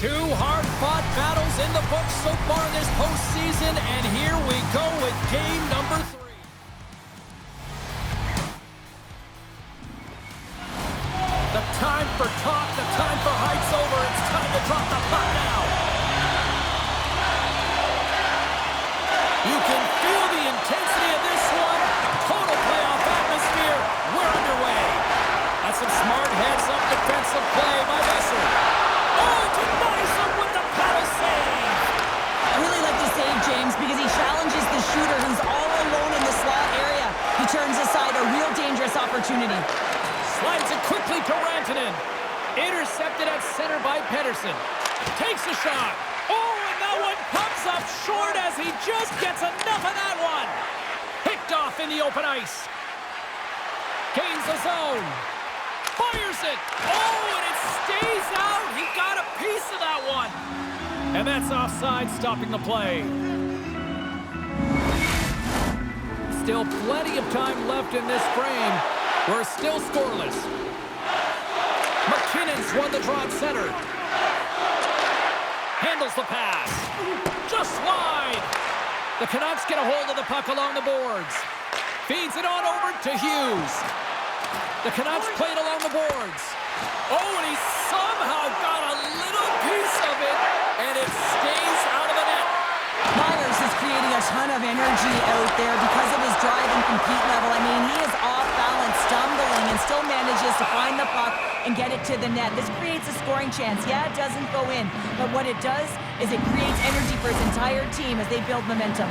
Two hard-fought battles in the books so far in this postseason, and here we go with game number 3. The time for talk, the time for hype's over. It's time to drop the puck now. You can feel the intensity of this one. Total playoff atmosphere. We're underway. That's some smart heads-up defensive play by Vesser. Oh, denies him with the paddle save. I really like the save, James, because he challenges the shooter who's all alone in the slot area. He turns aside a real dangerous opportunity. Slides it quickly to Rantanen. Intercepted at center by Pettersson. Takes a shot. Oh, and that one pops up short as he just gets enough of that one. Picked off in the open ice. Gains the zone. Fires it. Oh, and it stays out. He got a piece of that one. And that's offside, stopping the play. Still plenty of time left in this frame. We're still scoreless. McKinnon's won the draw at center. Handles the pass. Just wide. The Canucks get a hold of the puck along the boards. Feeds it on over to Hughes. The Canucks play it along the boards. Oh, and he somehow got a little piece of it, and it stays out of the net. Myers is creating a ton of energy out there because of his drive and compete level. I mean, he is off balance, stumbling, and still manages to find the puck and get it to the net. This creates a scoring chance. Yeah, it doesn't go in, but what it does is it creates energy for his entire team as they build momentum.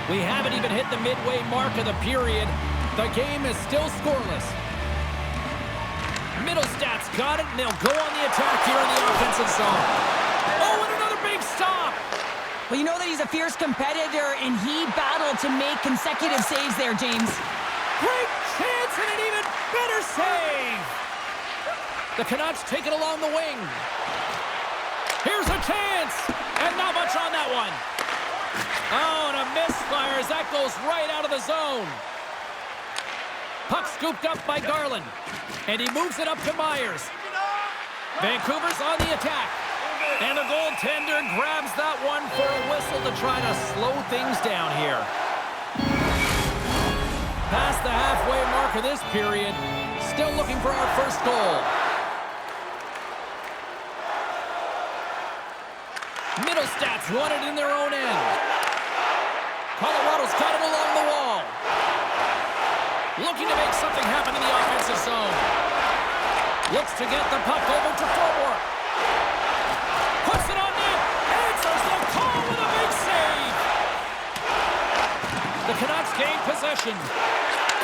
We haven't even hit the midway mark of the period. The game is still scoreless. Middlestats got it, and they'll go on the attack here in the offensive zone. Oh, and another big stop. Well, you know that he's a fierce competitor, and he battled to make consecutive saves there, James. Great chance and an even better save. The Canucks take it along the wing. Here's a chance, and not much on that one. Oh, and a misfire as that goes right out of the zone. Puck scooped up by Garland, and he moves it up to Myers. Vancouver's on the attack, and the goaltender grabs that one for a whistle to try to slow things down here. Past the halfway mark of this period, still looking for our first goal. Middlestats won it in their own end. Colorado's got it along the wall. Looking to make something happen in the offensive zone. Looks to get the puck over to forward. Puts it on net. Answers the call with a big save. The Canucks gain possession.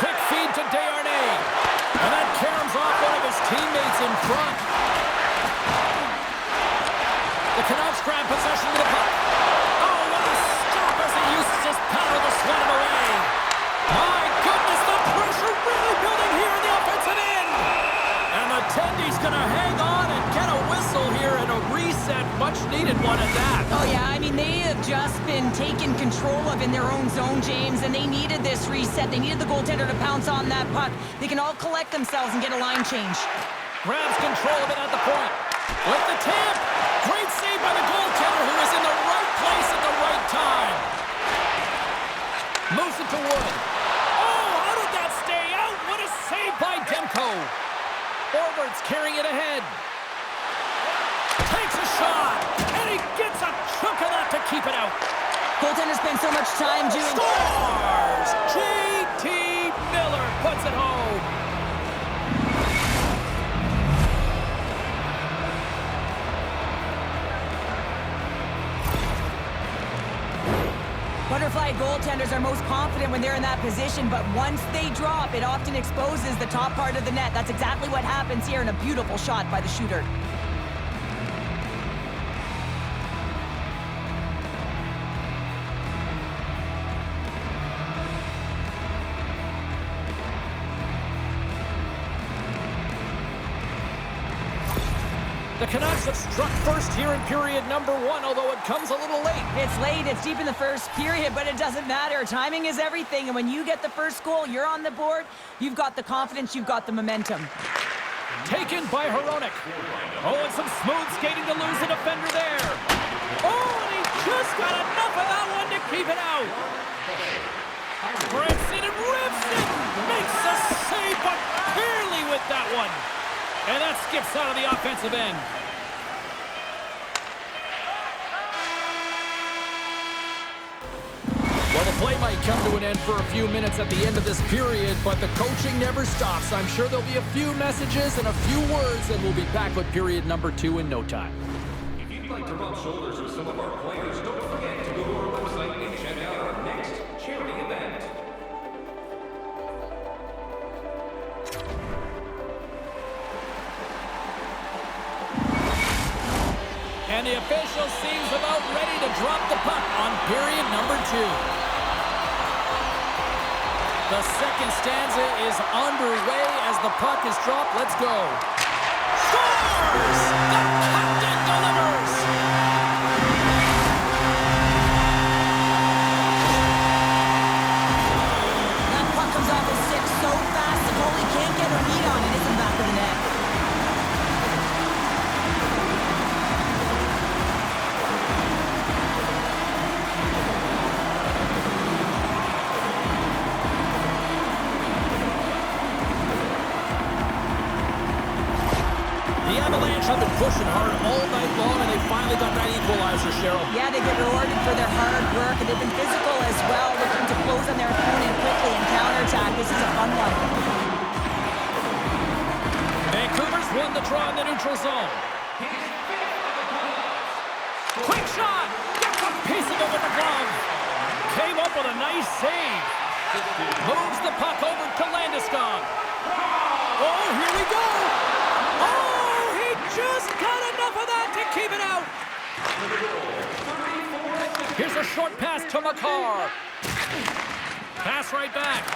Quick feed to Desharnais. And that caroms off one of his teammates in front. The Canucks grab possession with the puck. Oh, what a stop as he uses his power to sweat him away. My goodness, the pressure really building here in the offensive end. And the Tendy's going to hang on and get a whistle here and a reset. Much needed one at that. Oh, yeah, I mean, they have just been taken control of in their own zone, James, and they needed this reset. They needed the goaltender to pounce on that puck. They can all collect themselves and get a line change. Grabs control of it at the point. With the tap. Great save by the goaltender who is in the right place at the right time. Moves it to Wood. Oh, how did that stay out? What a save by Demko. Forwards carrying it ahead. Takes a shot, and he gets a chunk of that to keep it out. Goaltender spends so much time doing... Scores! J.T. Miller puts it home. Butterfly goaltenders are most confident when they're in that position, but once they drop, it often exposes the top part of the net. That's exactly what happens here, and a beautiful shot by the shooter. The Canucks have struck first here in period number 1, although it comes a little late. It's late, it's deep in the first period, but it doesn't matter. Timing is everything, and when you get the first goal, you're on the board, you've got the confidence, you've got the momentum. Taken by Hronek. Oh, and some Smooth skating to lose the defender there. Oh, and he just got enough of that one to keep it out. Spreads it and rips it. Makes a save, but barely with that one. And that skips out of the offensive end. Well, the play might come to an end for a few minutes at the end of this period, but the coaching never stops. I'm sure there'll be a few messages and a few words, and we'll be back with period number 2 in no time. If you'd like to rub shoulders with some of our players, don't forget to go to our website and check out our next charity event. And the official seems about ready to drop the puck on period number 2. The second stanza is underway as the puck is dropped. Let's go. Scores! The captain delivers! That puck comes off his stick so fast, the goalie can't get a read on it. It's in the back of the net. Avalanche have been pushing hard all night long, and they finally got that equalizer, Cheryl. Yeah, they get rewarded for their hard work, and they've been physical as well, looking to close on their opponent quickly and counterattack. This is a fun one. Vancouver's won the draw in the neutral zone. Quick shot! Gets a piece of it with the glove. Came up with a nice save. Moves the puck over to Landeskog. Oh, here we go! Just got enough of that to keep it out. Here's a short pass to Makar. Pass right back.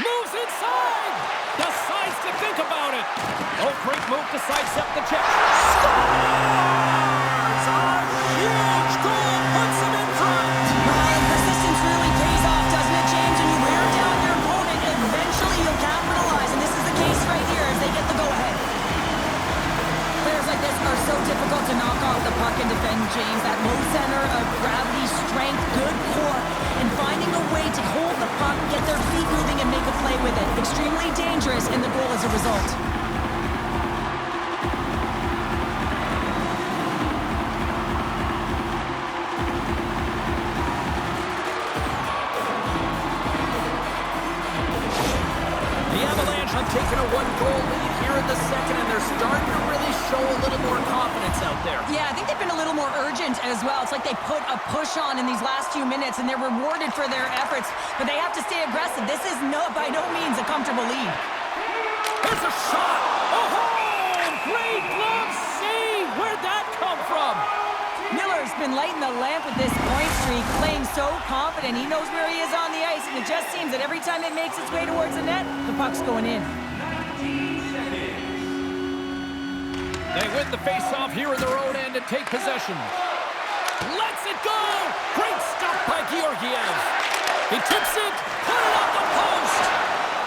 Moves inside. Decides to think about it. Oh, great move to sidestep the check. Scores! A huge goal puts him in front. Well, and persistence really pays off, doesn't it, James? When you wear down your opponent, eventually you'll capitalize, and this is the case right here as they get the go-ahead. Players like this are so difficult to knock off the puck and defend, James. That low center of gravity, strength, good core, and finding a way to hold the puck, get their feet moving, and make a play with it. Extremely dangerous, and the goal as a result. Taking a one-goal lead here in the second, and they're starting to really show a little more confidence out there. Yeah, I think they've been a little more urgent as well. It's like they put a push on in these last few minutes, and they're rewarded for their efforts, but they have to stay aggressive. This is by no means a comfortable lead. Here's a shot! Oh, great glove save! Where'd that come from? Miller's been lighting the lamp with this point streak, playing so confident. He knows where he is on the ice, and it just seems that every time it makes its way towards the net, the puck's going in. They win the face-off here in their own end and take possession. Lets it go! Great stop by Georgiev. He tips it, put it off the post!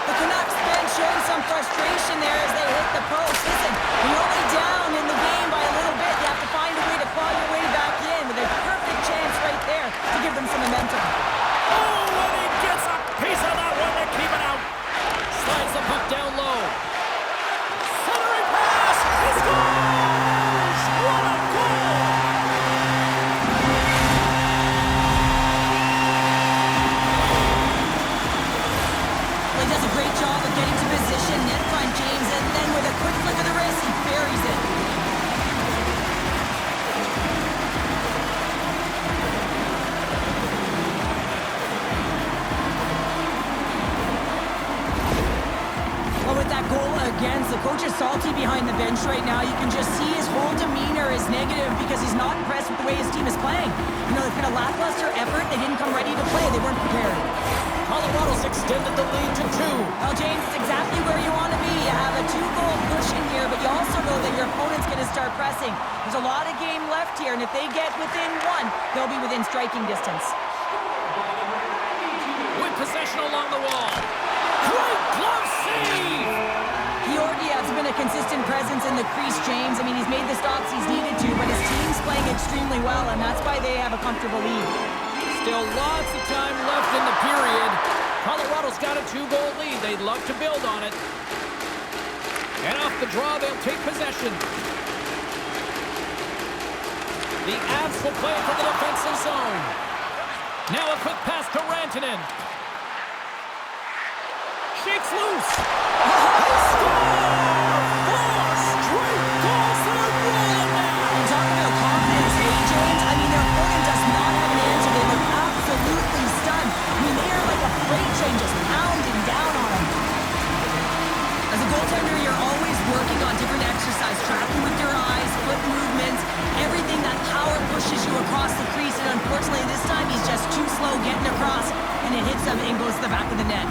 The Canucks bench showing some frustration there as they hit the post. Listen, you're only down in the game by a little bit. You have to find a way to claw your way back in with a perfect chance right there to give them some momentum. Oh, and he gets a piece of that one to keep it out. Slides the puck down low. Centering pass! He scores! What a goal! He does a great job of getting to position, net front, James, and then with a quick flick of the wrist, he buries it. Well, with that goal against, the coach is salty behind the bench right now. You can just see his whole demeanor is negative because he's not impressed with the way his team is playing. You know, it's been a lackluster effort. They didn't come ready to play. They weren't prepared. Colorado's extended the lead to 2. Well, James, it's exactly where you want to be. You have a 2-goal push in here, but you also know that your opponent's going to start pressing. There's a lot of game left here, and if they get within 1, they'll be within striking distance. With possession along the wall. Great glove save! Georgiev's been a consistent presence the crease, James. I mean, he's made the stops he's needed to, but his team's playing extremely well, and that's why they have a comfortable lead. Still lots of time left in the period. Colorado's got a 2-goal lead. They'd love to build on it. And off the draw, they'll take possession. The Avs will play it from the defensive zone. Now a quick pass to Rantanen. Shakes loose. He scores! 4 straight goals. They're rolling now. And talking about confidence, James, I mean, their opponent does not have an answer. They look absolutely stunned. I mean, they are like a freight train just pounding down on them. As a goaltender, you're always working on different exercise, tracking with your eyes, foot movements, everything that power pushes you across the crease. And unfortunately, this time he's just too slow getting across, and it hits him and goes to the back of the net.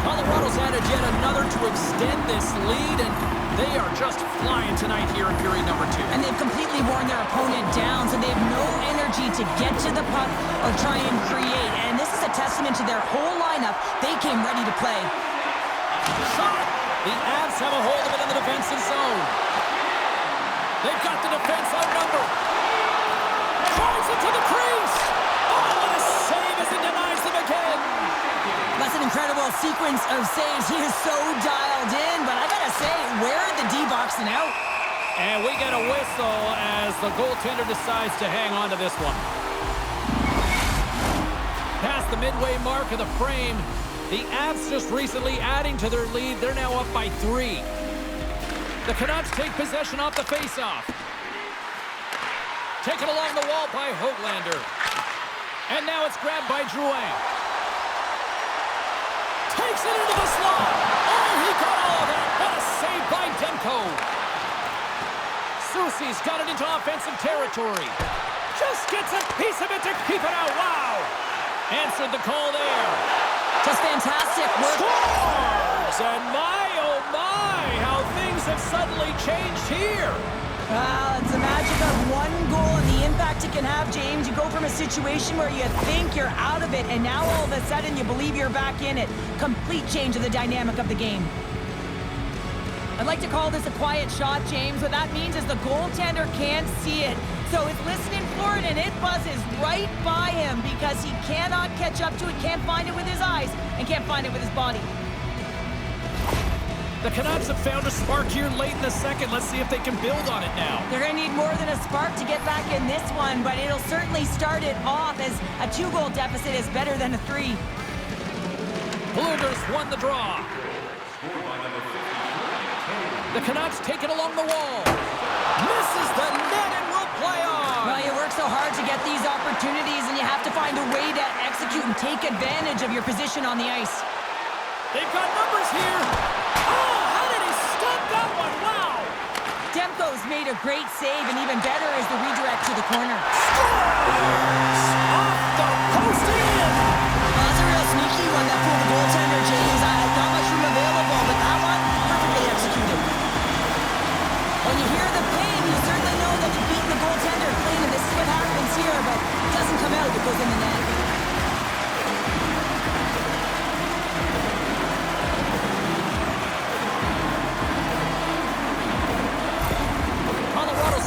Colorado's added yet another to extend this lead, and they are just flying tonight here in period number 2. And they've completely worn their opponent down, so they have no energy to get to the puck or try and create. And this is a testament to their whole lineup. They came ready to play. Shot! The Avs have a hold of it in the defensive zone. They've got the defense outnumbered. Drives it to the crease. Oh, what a save as it denies them again. That's an incredible sequence of saves. He is so dialed in, but I gotta say, where are the D-boxing out? And we get a whistle as the goaltender decides to hang on to this one. Past the midway mark of the frame, the Avs just recently adding to their lead. They're now up by 3. The Canucks take possession off the faceoff. Taken along the wall by Höglander. And now it's grabbed by Drouin. Takes it into the slot. Oh, he got all of that. What a save by Demko. Soucy's got it into offensive territory. Just gets a piece of it to keep it out. Wow. Answered the call there. Just fantastic work. Scores! And my, oh my, how things have suddenly changed here. Well, it's the magic of one goal and the impact it can have, James. You go from a situation where you think you're out of it, and now all of a sudden you believe you're back in it. Complete change of the dynamic of the game. I'd like to call this a quiet shot, James. What that means is the goaltender can't see it. So it's listening for it, and it buzzes right by him because he cannot catch up to it, can't find it with his eyes, and can't find it with his body. The Canucks have found a spark here late in the second. Let's see if they can build on it now. They're going to need more than a spark to get back in this one, but it'll certainly start it off, as a 2-goal deficit is better than a 3. Bluegers won the draw. The Canucks take it along the wall. Misses the net and will play on. Well, you work so hard to get these opportunities, and you have to find a way to execute and take advantage of your position on the ice. They've got numbers here. Oh, how did he stop that one? Wow. Demko's made a great save, and even better is the redirect to the corner. Scores! Off the post in. Well, that's a real sneaky one that pulled the goaltender, James. Not much room available, but that one, perfectly executed. When you hear the ping, you certainly know that you've beaten the goaltender clean, and this is what happens here, but it doesn't come out, it goes in the net.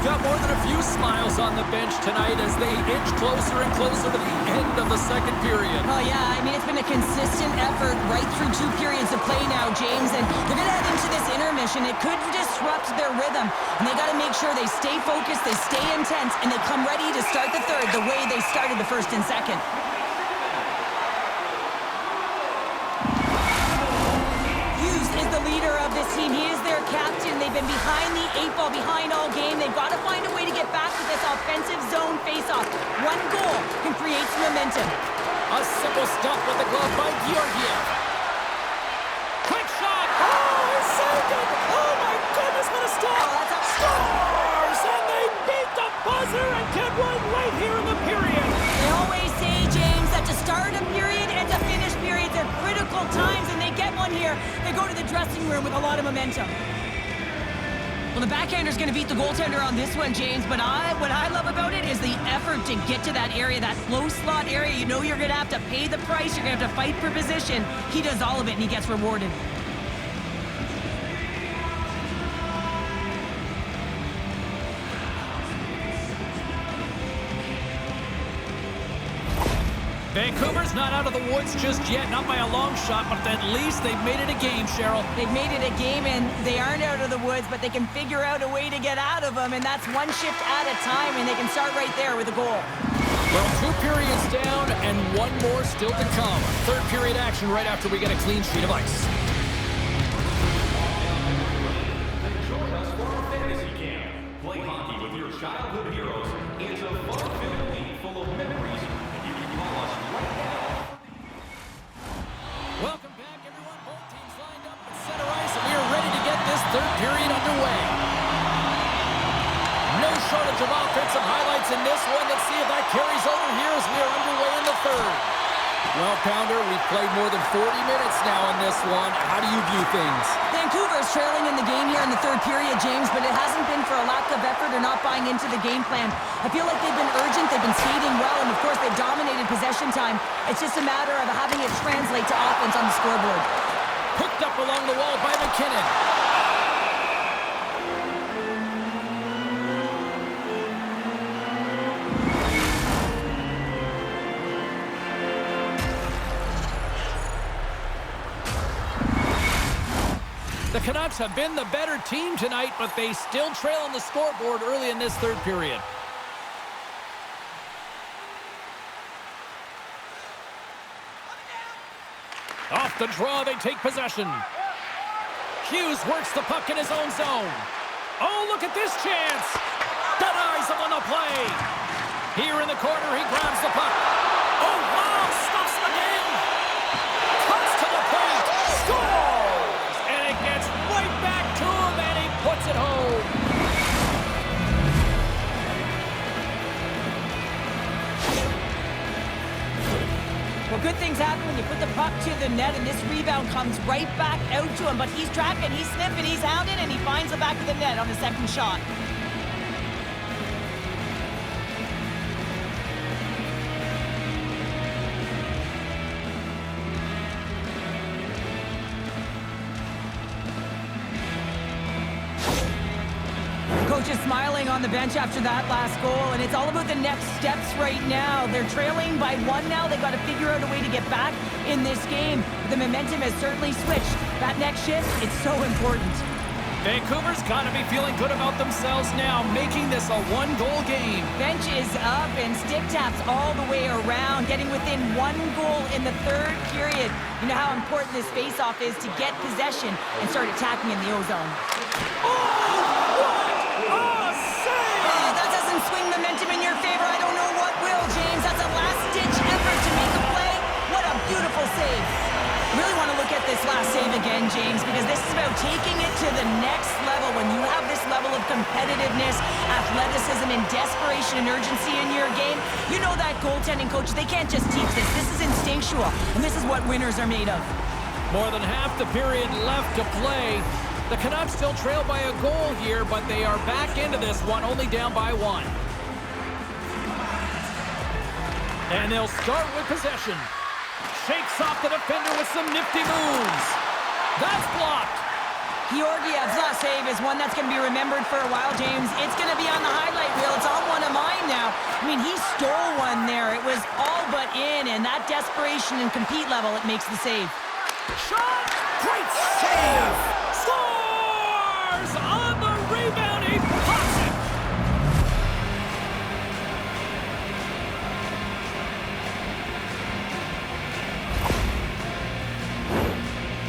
Got more than a few smiles on the bench tonight as they inch closer and closer to the end of the second period. Oh, yeah. I mean, it's been a consistent effort right through 2 periods of play now, James, and they're going to head into this intermission. It could disrupt their rhythm, and they got to make sure they stay focused, they stay intense, and they come ready to start the third the way they started the first and second. Is the leader of this team. He is their captain. They've been behind the 8 ball, behind all game. They've got to find a way to get back to this offensive zone face-off. One goal can create some momentum. A simple stop with the glove by Georgiev. Quick shot. Oh, he saved it. Oh, my goodness, what a stop. Oh, that's a Scores! And they beat the buzzer and get one right here in the period. They always say, James, that to start a period and to finish periods are critical times, and they get one here. They go to the dressing room with a lot of momentum. Well, the backhander's going to beat the goaltender on this one, James, but what I love about it is the effort to get to that area, that low slot area. You know you're going to have to pay the price. You're going to have to fight for position. He does all of it, and he gets rewarded. Vancouver's not out of the woods just yet, not by a long shot, but at least they've made it a game, Cheryl. They've made it a game, and they aren't out of the woods, but they can figure out a way to get out of them, and that's one shift at a time, and they can start right there with a goal. Well, 2 periods down and 1 more still to come. Third period action right after we get a clean sheet of ice. Join us for our fantasy camp. Play hockey with your childhood heroes. It's a fun-filled league full of memories, and you can call us right now. Welcome back, everyone. Both teams lined up at center ice, and we are ready to get this third period underway. No shortage of offensive highlights in this one. Let's see if that carries over here as we are underway in the third. Well, Pounder, we've played more than 40 minutes now in this one. How do you view things? Vancouver's trailing in the game here in the third period, James, but it hasn't been for a lack of effort or not buying into the game plan. I feel like they've been urgent, they've been skating well, and of course they've dominated possession time. It's just a matter of having it translate to offense on the scoreboard. Picked up along the wall by McKinnon. The Canucks have been the better team tonight, but they still trail on the scoreboard early in this third period. Off the draw, they take possession. Hughes works the puck in his own zone. Oh, look at this chance. Denies him on the play. Here in the corner, he grabs the puck. Oh, wow, stuffs him again. Cuts to the paint. Scores! And it gets right back to him, and he puts it home. Well, good things happen when you put the puck to the net, and this rebound comes right back out to him. But he's tracking, he's sniffing, he's hounding, and he finds the back of the net on the second shot. Coach is smiling on the bench after that last goal, and it's all about the next steps right now. They're trailing by 1 now. They've got to figure out a way to get back in this game. The momentum has certainly switched. That next shift, it's so important. Vancouver's got to be feeling good about themselves now, making this a 1-goal game. Bench is up and stick taps all the way around, getting within 1 goal in the third period. You know how important this faceoff is to get possession and start attacking in the O-zone. Oh, that doesn't swing momentum in your favor. I don't know what will, James. That's a last-ditch effort to make a play. What a beautiful save. I really want to look at this last save again, James, because this is about taking it to the next level. When you have this level of competitiveness, athleticism, and desperation and urgency in your game, you know that goaltending coach, they can't just teach this. This is instinctual, and this is what winners are made of. More than half the period left to play. The Canucks still trail by a goal here, but they are back into this one, only down by 1. And they'll start with possession. Shakes off the defender with some nifty moves. That's blocked. Georgiev's last save is one that's going to be remembered for a while, James. It's going to be on the highlight reel. It's on one of mine now. I mean, he stole one there. It was all but in, and that desperation and compete level, it makes the save. Shot! Great save! Scores! On the rebound, he pops it!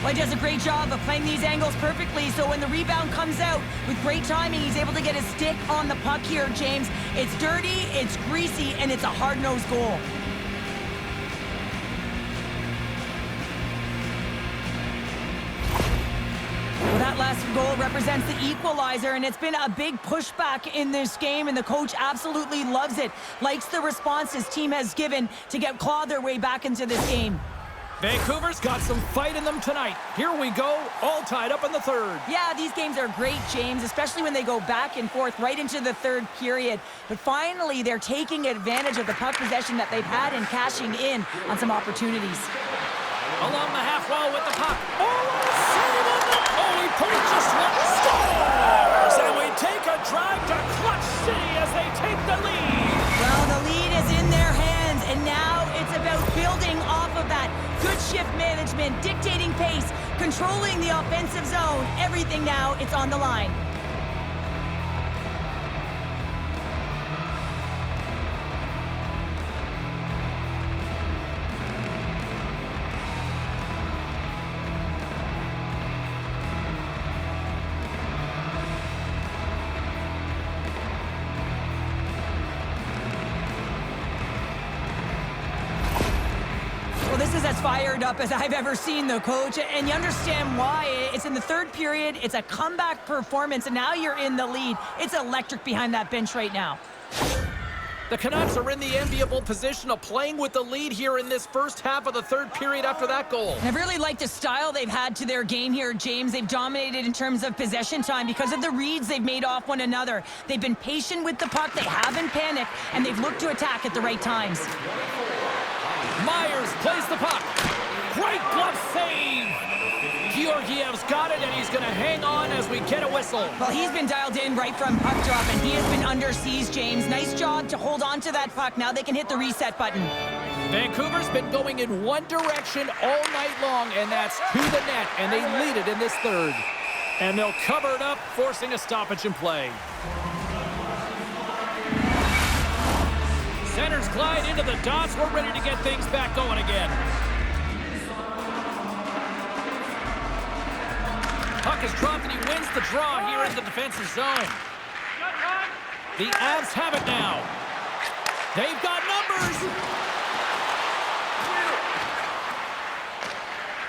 Well, he does a great job of playing these angles perfectly, so when the rebound comes out with great timing, he's able to get his stick on the puck here, James. It's dirty, it's greasy, and it's a hard-nosed goal. Well, that last goal represents the equalizer, and it's been a big pushback in this game, and the coach absolutely loves it. Likes the response his team has given to claw their way back into this game. Vancouver's got some fight in them tonight. Here we go, all tied up in the third. Yeah, these games are great, James, especially when they go back and forth right into the third period. But finally, they're taking advantage of the puck possession that they've had and cashing in on some opportunities. Along the half wall with the puck. Oh, save on the... Oh, he put it just one. Scores! And we take a drive to Clutch City as they take the lead. Well, the lead is in their hands, and now it's about building controlling the offensive zone. Everything now, it's on the line. Well, this is as fired up as I've ever seen the coach, and you understand why. It's in the third period, it's a comeback performance, and now you're in the lead. It's electric behind that bench right now. The Canucks are in the enviable position of playing with the lead here in this first half of the third period after that goal. And I've really liked the style they've had to their game here, James. They've dominated in terms of possession time because of the reads they've made off one another. They've been patient with the puck, they haven't panicked, and they've looked to attack at the right times. Myers plays the puck. Great glove save. Georgiev's got it, and he's going to hang on as we get a whistle. Well, he's been dialed in right from puck drop, and he has been under siege, James. Nice job to hold on to that puck. Now they can hit the reset button. Vancouver's been going in one direction all night long, and that's to the net, and they lead it in this third. And they'll cover it up, forcing a stoppage in play. Centers glide into the dots. We're ready to get things back going again. Puck is dropped, and he wins the draw here in the defensive zone. The Avs have it now. They've got numbers.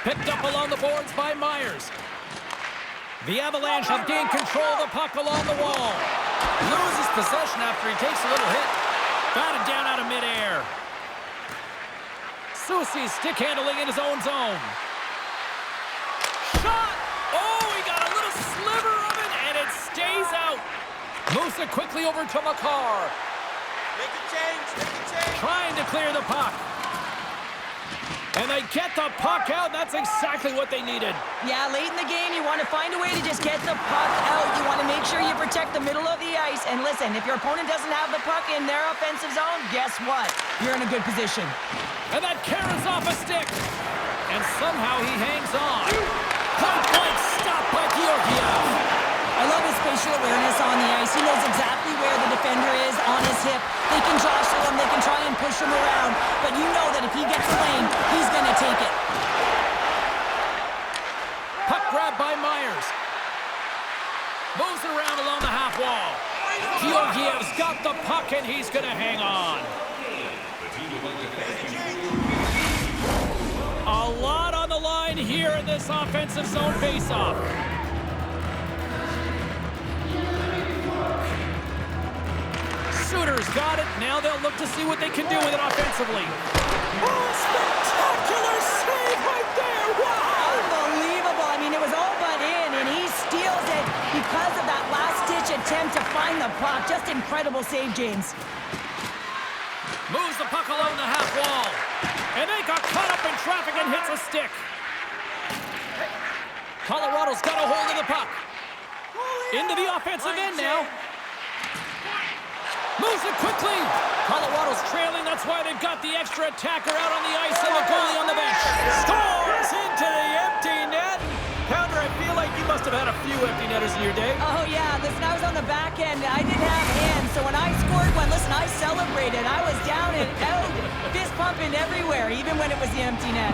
Picked up along the boards by Myers. The Avalanche have gained control of the puck along the wall. Loses possession after he takes a little hit. Batted down out of midair. Soucy stick handling in his own zone. Shot! Oh, he got a little sliver of it, and it stays out. Moves it quickly over to Makar. Make a change. Trying to clear the puck. And they get the puck out. That's exactly what they needed. Yeah, late in the game, you want to find a way to just get the puck out. You want to make sure you protect the middle of the ice. And listen, if your opponent doesn't have the puck in their offensive zone, guess what? You're in a good position. And that carries off a stick. And somehow he hangs on. Point blank stop by Georgiev. I love his spatial awareness on the ice. He knows exactly where the defender is on his hip. They can jostle him, they can try and push him around, but you know that if he gets lane, he's going to take it. Puck grab by Myers. Moves it around along the half wall. Georgiev's got the puck, and he's going to hang on. A lot on the line here in this offensive zone faceoff. Suter's got it. Now they'll look to see what they can do with it offensively. Oh, spectacular save right there. Wow! Unbelievable. I mean, it was all but in, and he steals it because of that last-ditch attempt to find the puck. Just incredible save, James. Moves the puck along the half wall. And they got caught up in traffic and hits a stick. Colorado's got a hold of the puck. Into the offensive end now. Moves it quickly. Colorado's trailing. That's why they've got the extra attacker out on the ice and the goalie on the bench. Scores into the empty net. Pounder, I feel like you must have had a few empty netters in your day. Oh, yeah. Listen, I was on the back end. I didn't have hands, so when I scored one, listen, I celebrated. I was down and out, fist pumping everywhere, even when it was the empty net.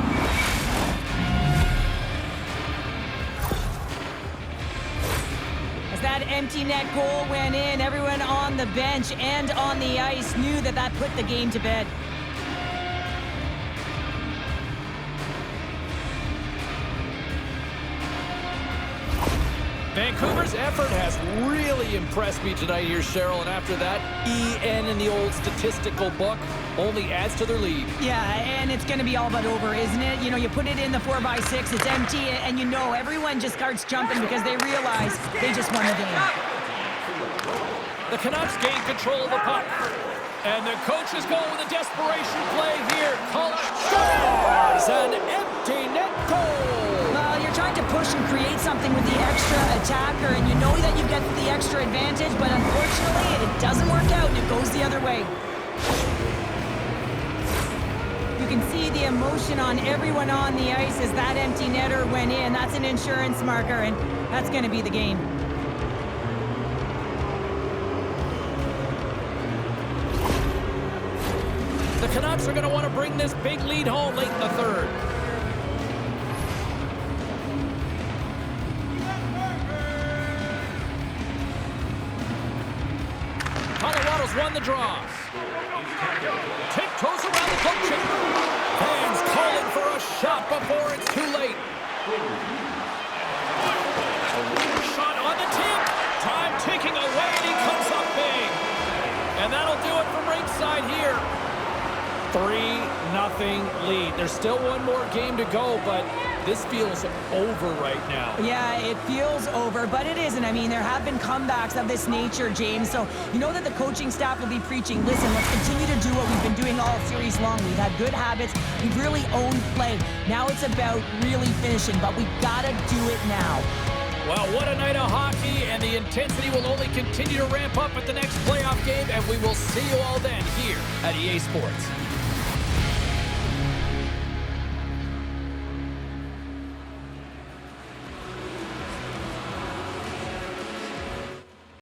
As that empty net goal went in, everyone on the bench and on the ice knew that that put the game to bed. Vancouver's effort has really impressed me tonight here, Cheryl, and after that, EN in the old statistical book only adds to their lead. Yeah, and it's going to be all but over, isn't it? You know, you put it in the 4x6, it's empty, and you know everyone just starts jumping because they realize they just won the game. The Canucks gain control of the puck. And the coach is going with a desperation play here. Scores! An empty net goal! Well, you're trying to push and create something with the extra attacker, and you know that you get the extra advantage, but unfortunately, it doesn't work out, and it goes the other way. You can see the emotion on everyone on the ice as that empty netter went in. That's an insurance marker, and that's going to be the game. The Canucks are going to want to bring this big lead home late in the third. Colorado's won the draw. Tiptoes around the puck chamber. Fans calling for a shot before it's too late. Shot on the tip. Time ticking away, and he comes up big. And that'll do it from ringside here. 3-0 lead. There's still one more game to go, but this feels over right now. Yeah, it feels over, but it isn't. I mean, there have been comebacks of this nature, James. So you know that the coaching staff will be preaching, listen, let's continue to do what we've been doing all series long. We've had good habits. We've really owned play. Now it's about really finishing, but we've got to do it now. Well, what a night of hockey, and the intensity will only continue to ramp up at the next playoff game, and we will see you all then here at EA Sports.